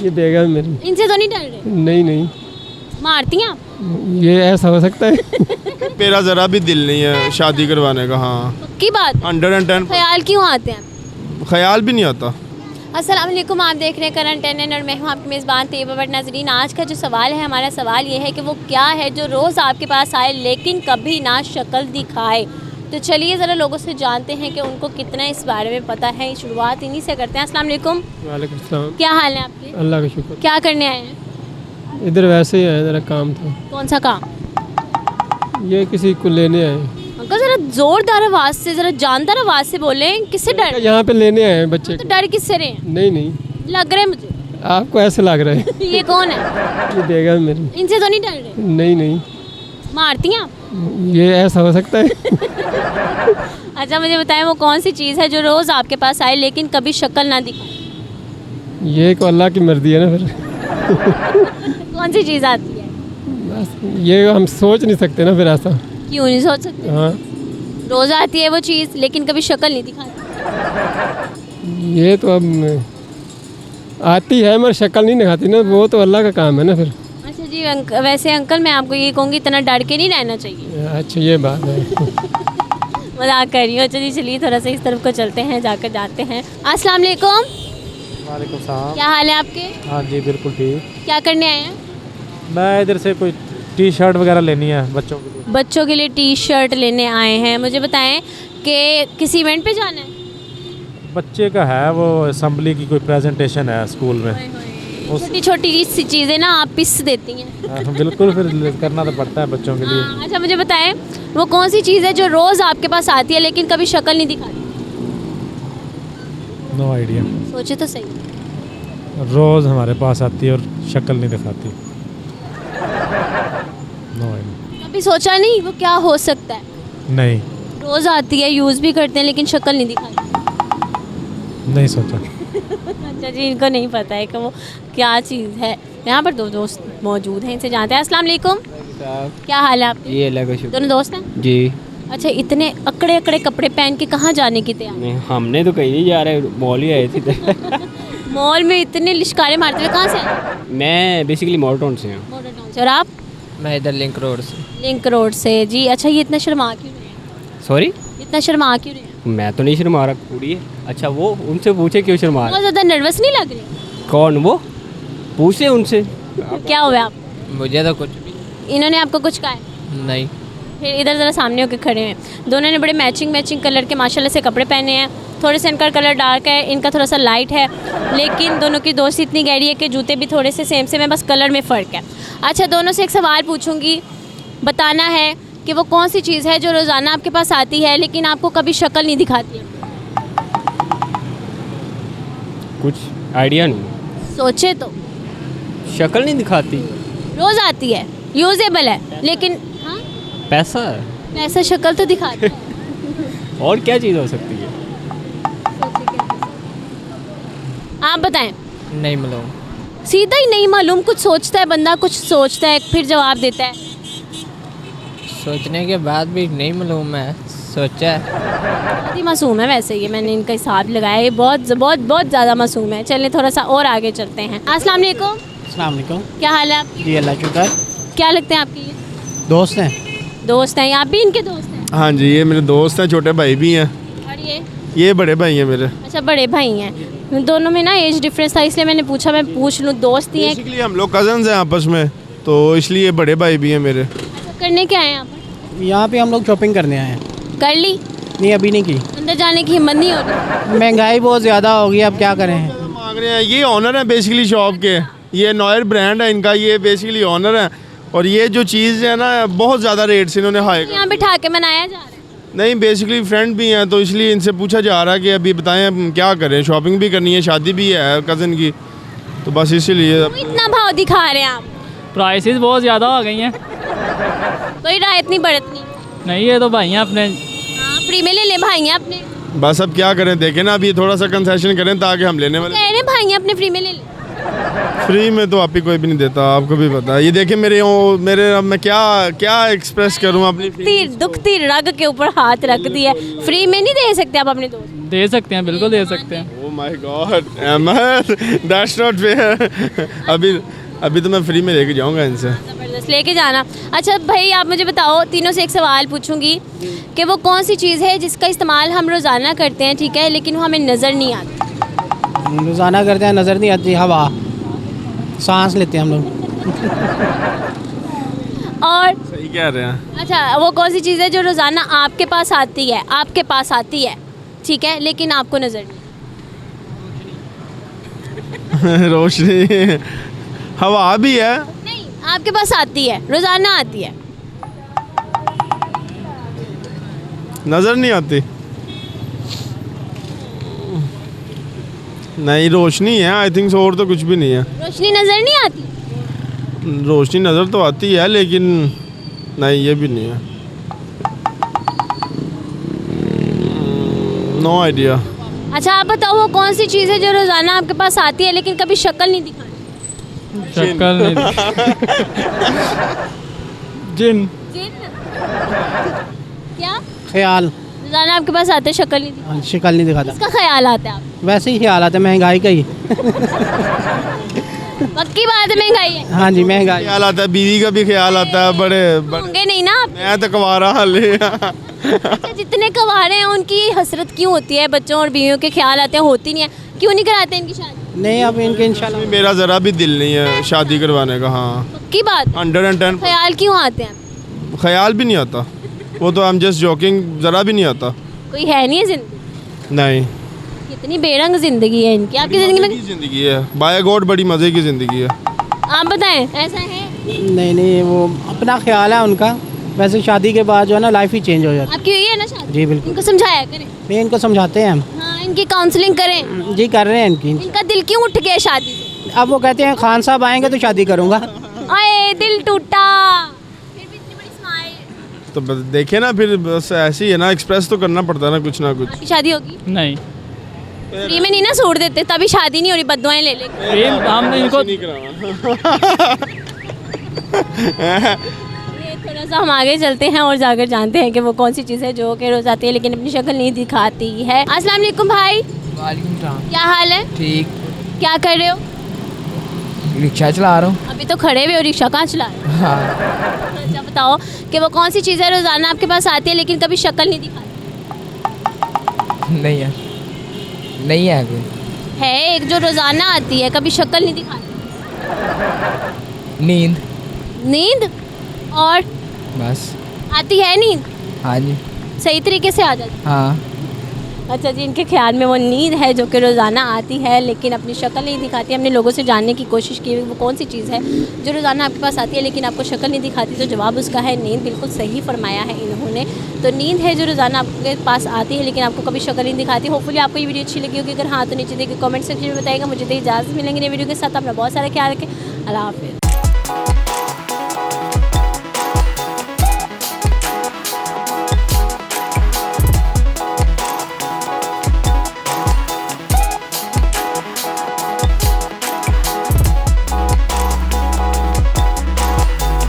ये बेगम मेरी। इनसे तो नहीं डर रहे? नहीं नहीं, मारती हैं आप? ये ऐसा हो सकता है। मेरा ज़रा भी दिल नहीं है शादी करवाने का। हाँ, पक्की बात? 110 ख्याल क्यों आते हैं? ख्याल भी नहीं आता। अस्सलाम वालेकुम, आप देख रहे हैं करंट अटेंडेंट और मैं हूँ आपकी मेज़बान तैयबा बट नाज़रीन। आज का जो सवाल है, हमारा सवाल ये है कि वो क्या है जो रोज़ आपके पास आए लेकिन कभी ना शक्ल दिखाए। तो चलिए ज़रा लोगों से जानते हैं कि उनको कितना इस बारे में पता है। शुरुआत इन्हीं से करते हैं। अस्सलाम वालेकुम। वालेकुम सलाम। क्या हाल है आपके? अल्लाह का शुक्र। क्या करने आए हैं? इधर वैसे ही आए, ज़रा काम था। कौन सा काम? ये किसी को लेने आए। अंकल ज़रा ज़ोरदार आवाज़ से, ज़रा जानदार आवाज़ से बोलें। किससे डर? यहाँ पे लेने आए हैं बच्चे तो को। डर किससे रहे हैं? नहीं नहीं, लग रहा है मुझे। आपको ऐसे लग रहा है। ये कौन है? ये बेगम मेरी। इनसे तो नहीं डर रहे? नहीं नहीं, मारती हैं आप? ये ऐसा हो सकता है। अच्छा मुझे बताएं, वो कौन सी चीज़ है जो रोज़ आपके पास आए लेकिन कभी शक्ल ना दिखाए? ये को अल्लाह की मर्जी है ना फिर। कौन सी चीज़ आती है? बस ये हम सोच नहीं सकते ना फिर ऐसा। क्यों नहीं सोच सकते? हाँ, रोज़ आती है वो चीज़ लेकिन कभी शक्ल नहीं दिखाती। ये तो अब आती है मगर शक्ल नहीं दिखाती ना, वो तो अल्लाह का काम है ना फिर। अच्छा जी वैसे अंकल मैं आपको ये कहूँगी, इतना डर के नहीं रहना चाहिए। अच्छा ये बात है। मजाक कर रही हूँ। अच्छा जी चलिए थोड़ा सा इस तरफ को चलते हैं, जाकर जाते हैं। अस्सलाम वालेकुम। वालेकुम सलाम। क्या हाल है आपके? हाँ जी बिल्कुल ठीक। क्या करने आए हैं? मैं इधर से कोई टी शर्ट वगैरह लेनी है बच्चों के लिए। बच्चों के लिए टी शर्ट लेने आए हैं। मुझे बताएं कि किसी इवेंट पे जाना है? बच्चे का है वो असम्बली की कोई प्रेजेंटेशन है स्कूल में। छोटी छोटी सी चीज़ें ना आप पिस देती हैं। हाँ, बिल्कुल फिर करना तो पड़ता है बच्चों के लिए। हाँ, अच्छा मुझे बताएं, वो कौन सी चीज़ है जो रोज़ आपके पास आती है लेकिन कभी शक्ल नहीं दिखाती? No idea. सोचे तो सही। रोज़ हमारे पास आती है और शक्ल नहीं दिखाती। No idea. कभी सोचा नहीं वो क्या हो सकता है? नहीं, रोज़ आती है, यूज़ भी करते हैं लेकिन शक्ल नहीं दिखाती। नहीं सोचा। अच्छा जी इनको नहीं पता है कि वो क्या चीज़ है। यहाँ पर दो दोस्त मौजूद हैं, इनसे जानते हैं। अस्सलाम वालेकुम। क्या हाल है आपके? ये अल्लाह का शुक्र। दोनों दोस्त हैं? जी अच्छा इतने अकड़े अकड़े कपड़े पहन के कहाँ जाने की तैयार? नहीं, हमने तो कहीं नहीं जा रहे, मॉल ही आए थे। मॉल में इतने लिश्कारे मारते हुए कहाँ से आए? मैं बेसिकली मॉल टाउन से हूँ। मॉडल टाउन से। और आप? मैं इधर लिंक रोड से। लिंक रोड से जी। अच्छा ये इतना शर्मा क्यों रहे हैं? सॉरी, इतना शर्मा क्यों रहे हैं? मैं तो नहीं शर्मा रहा, कुड़ी है। अच्छा वो उनसे पूछे क्यों शर्मा बहुत रहा? ज़्यादा नर्वस नहीं लग रही? कौन वो? पूछे उनसे। क्या हुआ आप? मुझे तो कुछ भी इन्होंने आपको कुछ कहा है? नहीं। फिर इधर ज़रा सामने होकर खड़े हैं। दोनों ने बड़े मैचिंग कलर के माशाल्लाह से कपड़े पहने हैं। थोड़े से इनका कलर डार्क है, इनका थोड़ा सा लाइट है, लेकिन दोनों की दोस्ती इतनी गहरी है कि जूते भी थोड़े से सेम है, बस कलर में फ़र्क है। अच्छा दोनों से एक सवाल पूछूंगी, बताना है कि वो कौन सी चीज़ है जो रोज़ाना आपके पास आती है लेकिन आपको कभी शक्ल नहीं दिखाती है? कुछ आइडिया नहीं। सोचे तो। शक्ल नहीं दिखाती। रोज़ आती है, यूजेबल है, लेकिन हाँ पैसा। वैसा शक्ल तो दिखाती है। और क्या चीज़ हो सकती है? आप बताएं। नहीं मालूम। सीधा ही नहीं मालूम। कुछ सोचता है बंदा, कुछ सोचता है फिर जवाब देता है। सोचने के बाद भी नहीं मालूम है, सोचा है। बहुत ही मासूम है वैसे ये, मैंने इनका हिसाब लगाया, ये बहुत बहुत बहुत ज़्यादा मासूम है। चलिए थोड़ा सा और आगे चलते हैं। अस्सलाम वालेकुम। अस्सलाम वालेकुम। क्या हाल है आपकी? जी अल्लाह शुक्र। क्या लगते हैं आपके ये? दोस्त हैं। दोस्त हैं? आप भी इनके दोस्त हैं? हाँ जी, ये मेरे दोस्त हैं, छोटे भाई भी हैं। और ये बड़े भाई हैं मेरे। अच्छा बड़े भाई हैं। दोनों में ना एज डिफरेंस था, इसलिए मैंने पूछा, मैं पूछ लूँ। दोस्त ही हैं? बेसिकली हम लोग कजन्स हैं आपस में, तो इसलिए बड़े भाई भी हैं मेरे। अच्छा, करने क्या आए आप? यहाँ पे हम लोग शॉपिंग करने आए हैं। कर ली? नहीं अभी नहीं की। अंदर जाने की हिम्मत नहीं हो रही? महंगाई बहुत ज़्यादा हो गई, अब क्या करें। मांग रहे हैं। ये ऑनर है बेसिकली शॉप के, ये नॉयर ब्रांड है इनका, ये बेसिकली ऑनर है। और ये जो चीज़ है ना बहुत ज़्यादा रेट से इन्होंने हाई कर। यहाँ बिठा के मनाया जा रहा है? नहीं, बेसिकली फ्रेंड भी हैं, तो इसलिए इनसे पूछा जा रहा है कि अभी बताएं हम क्या करें, शॉपिंग भी करनी है, शादी भी है कज़न की, तो बस इसीलिए। इतना भाव दिखा रहे हैं आप? प्राइसेस बहुत ज़्यादा आ गई हैं। कोई रायत नहीं बरतनी? नहीं, ये तो भाई हैं अपने। हाँ फ्री में ले ले भाई हैं अपने। बस अब क्या करें, देखें ना, अभी थोड़ा सा कंसेशन करें ताकि हम लेने वाले। कह रहे भाई हैं अपने फ्री में ले ले। फ्री में तो आप ही कोई भी नहीं देता, आपको भी पता है। ये देखिए मेरे अब मैं क्या क्या एक्सप्रेस करूँ अपनी दुखती रग के ऊपर हाथ रख दिया। फ्री में नहीं दे सकते आप अपने दोस्त? दे सकते हैं, बिल्कुल दे सकते हैं। Oh my god Ahmad, that's not fair. अभी तो मैं फ्री में लेके जाऊंगा इनसे। ज़बरदस्त लेके जाना। अच्छा भाई आप मुझे बताओ, तीनों से एक सवाल पूछूंगी कि वो कौन सी चीज़ है जिसका इस्तेमाल हम रोज़ाना करते हैं, ठीक है, लेकिन वो हमें नज़र नहीं आती? रोज़ाना करते हैं, नज़र नहीं आती। हवा, सांस लेते हैं हम लोग। और सही कह रहे हैं। अच्छा वो कौन सी चीज़ है जो रोज़ाना आपके पास आती है, आपके पास आती है, ठीक है, लेकिन आपको नज़र नहीं? रोशनी, हवा भी है। नहीं, आपके पास आती है, रोज़ाना आती है। नज़र नहीं आती। नहीं, रोशनी है आई थिंक, और तो कुछ भी नहीं है। रोशनी नज़र नहीं आती? रोशनी नज़र तो आती है लेकिन नहीं, ये भी नहीं है। No idea. अच्छा आप बताओ वो कौन सी चीज़ है जो रोज़ाना आपके पास आती है लेकिन कभी शक्ल नहीं दिखाती? शक्ल नहीं। जिन। जिन? क्या? ख्याल, रोज़ाना आपके पास आते शक्ल नहीं दिखाती? शक्ल नहीं दिखाता। इसका ख्याल आता है आप? वैसे ही ख्याल आता है, महंगाई का ही। पक्की बात है, महंगाई है। हाँ जी, महंगाई। ख्याल आता है, बीवी का भी ख्याल आता है। बड़े होंगे नहीं ना आप? मैं तो कवारा हाले। अच्छा जितने कवारे हैं उनकी हसरत क्यों होती है, बच्चों और बीवियों के ख्याल आते हैं, होती नहीं है, क्यों नहीं कराते इनकी शादी? नहीं, अब इनके इंशाल्लाह। मेरा ज़रा भी दिल नहीं है शादी करवाने का। हाँ, पक्की बात? 110। ख्याल क्यों आते हैं? ख्याल भी नहीं आता, वो तो हम जस्ट जॉकिंग, ज़रा भी नहीं आता। कोई है नहीं है जिंदगी? नहीं, कितनी बेरंग जिंदगी है इनकी। आपकी जिंदगी में ज़िंदगी है बाय गॉड, बड़ी मज़े की ज़िंदगी है। आप बताएं, ऐसा है? नहीं, वो अपना ख्याल है उनका। वैसे शादी के बाद जो है ना, लाइफ ही चेंज हो जाती आपकी हुई है ना शादी? जी बिल्कुल। इनको समझाया करें। है। इनको समझाते हैं हम। हाँ इनकी काउंसलिंग करें। जी कर रहे हैं इनकी। इनका दिल क्यों उठ गया शादी से? अब वो कहते हैं खान साहब आएंगे तो शादी करूँगा। आए दिल टूटा, फिर भी इतनी बड़ी स्माइल। तो बस देखे ना, फिर बस ऐसे ही है ना, एक्सप्रेस तो करना पड़ता है ना कुछ ना कुछ। आपकी शादी होगी? नहीं, फ्री में नहीं ना सूट देते, तभी शादी नहीं हो रही, बद्दुआएं ले ले। ये हम इनको ये थोड़ा सा हम आगे चलते हैं और जाकर जानते हैं कि वो कौन सी चीज़ है जो कि रोज़ आती है लेकिन अपनी शक्ल नहीं दिखाती है। अस्सलाम वालेकुम भाई। वालेकुम सलाम। क्या हाल है? ठीक, क्या कर रहे हो? रिक्शा चला रहा हूँ। अभी तो खड़े हुए हो, रिक्शा कहाँ चला रहे हो? हाँ, अच्छा बताओ कि वो कौन सी चीज़ है रोज़ाना आपके पास आती है लेकिन कभी शक्ल नहीं दिखाती? नहीं है, नहीं है कोई। है एक जो रोज़ाना आती है, कभी शक्ल नहीं दिखाती। नींद। नींद? और बस। आती है नींद? हाँ जी। सही तरीके से आ जाती? हाँ। अच्छा जी, इनके ख्याल में वो नींद है जो कि रोज़ाना आती है लेकिन अपनी शक्ल नहीं दिखाती। हमने लोगों से जानने की कोशिश की वो कौन सी चीज़ है जो रोज़ाना आपके पास आती है लेकिन आपको शक्ल नहीं दिखाती, तो जवाब उसका है नींद। बिल्कुल सही फरमाया है इन्होंने। तो नींद है जो रोज़ाना आपके पास आती है लेकिन आपको कभी शक्ल नहीं दिखाती। होपफुली आपको ये वीडियो अच्छी लगी होगी। अगर हाँ तो नीचे देखिए कमेंट सेक्शन में बताइएगा। मुझे तो इजाज़त मिलेंगे नई वीडियो के साथ। अपना बहुत सारा ख्याल रखें। अल्लाह हाफ़िज़।